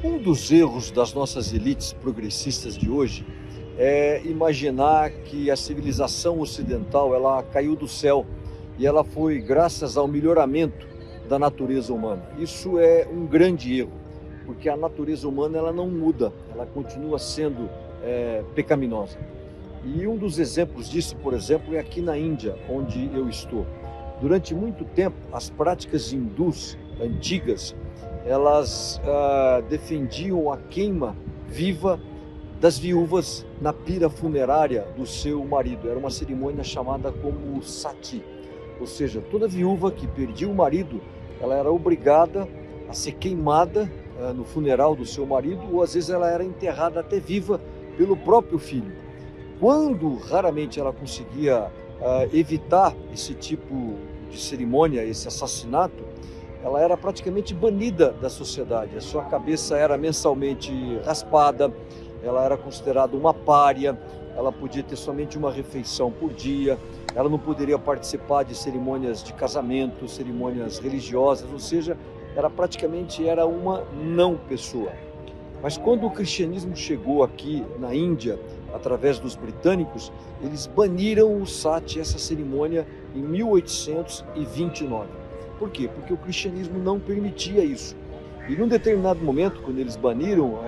Um dos erros das nossas elites progressistas de hoje é imaginar que a civilização ocidental ela caiu do céu e ela foi graças ao melhoramento da natureza humana. Isso é um grande erro, porque a natureza humana ela não muda, ela continua sendo pecaminosa. E um dos exemplos disso, por exemplo, é aqui na Índia, onde eu estou. Durante muito tempo, as práticas hindus antigas, elas defendiam a queima viva das viúvas na pira funerária do seu marido. Era uma cerimônia chamada como sati, ou seja, toda viúva que perdia o marido, ela era obrigada a ser queimada no funeral do seu marido, ou às vezes ela era enterrada até viva pelo próprio filho. Quando raramente ela conseguia evitar esse tipo de cerimônia, esse assassinato, ela era praticamente banida da sociedade. A sua cabeça era mensalmente raspada, ela era considerada uma pária, ela podia ter somente uma refeição por dia, ela não poderia participar de cerimônias de casamento, cerimônias religiosas, ou seja, era uma não pessoa. Mas quando o cristianismo chegou aqui na Índia, através dos britânicos, eles baniram o sati, essa cerimônia, em 1829. Por quê? Porque o cristianismo não permitia isso. E num determinado momento, quando eles baniram,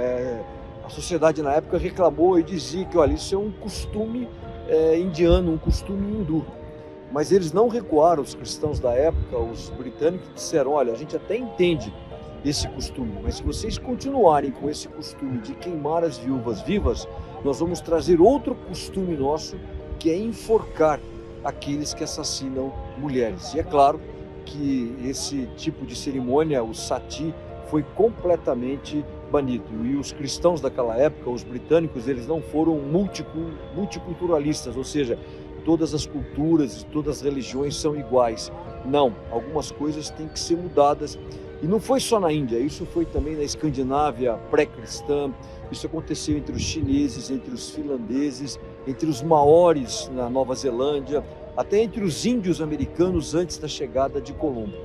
a sociedade na época reclamou e dizia que, olha, isso é um costume indiano, um costume hindu. Mas eles não recuaram, os cristãos da época, os britânicos disseram, olha, a gente até entende esse costume, mas se vocês continuarem com esse costume de queimar as viúvas vivas, nós vamos trazer outro costume nosso, que é enforcar aqueles que assassinam mulheres. E é claro que esse tipo de cerimônia, o sati, foi completamente banido. E os cristãos daquela época, os britânicos, eles não foram multiculturalistas, ou seja, todas as culturas e todas as religiões são iguais. Não, algumas coisas têm que ser mudadas. E não foi só na Índia, isso foi também na Escandinávia pré-cristã, isso aconteceu entre os chineses, entre os finlandeses, entre os maores na Nova Zelândia, até entre os índios americanos antes da chegada de Colombo.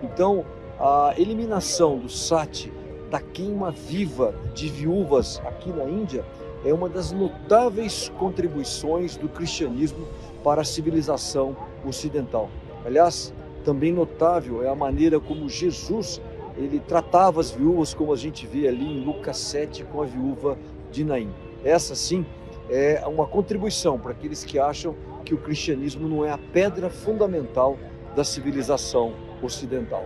Então, a eliminação do sati, da queima viva de viúvas aqui na Índia, é uma das notáveis contribuições do cristianismo para a civilização ocidental. Aliás, também notável é a maneira como Jesus ele tratava as viúvas, como a gente vê ali em Lucas 7 com a viúva de Naim. Essa sim é uma contribuição para aqueles que acham que o cristianismo não é a pedra fundamental da civilização ocidental.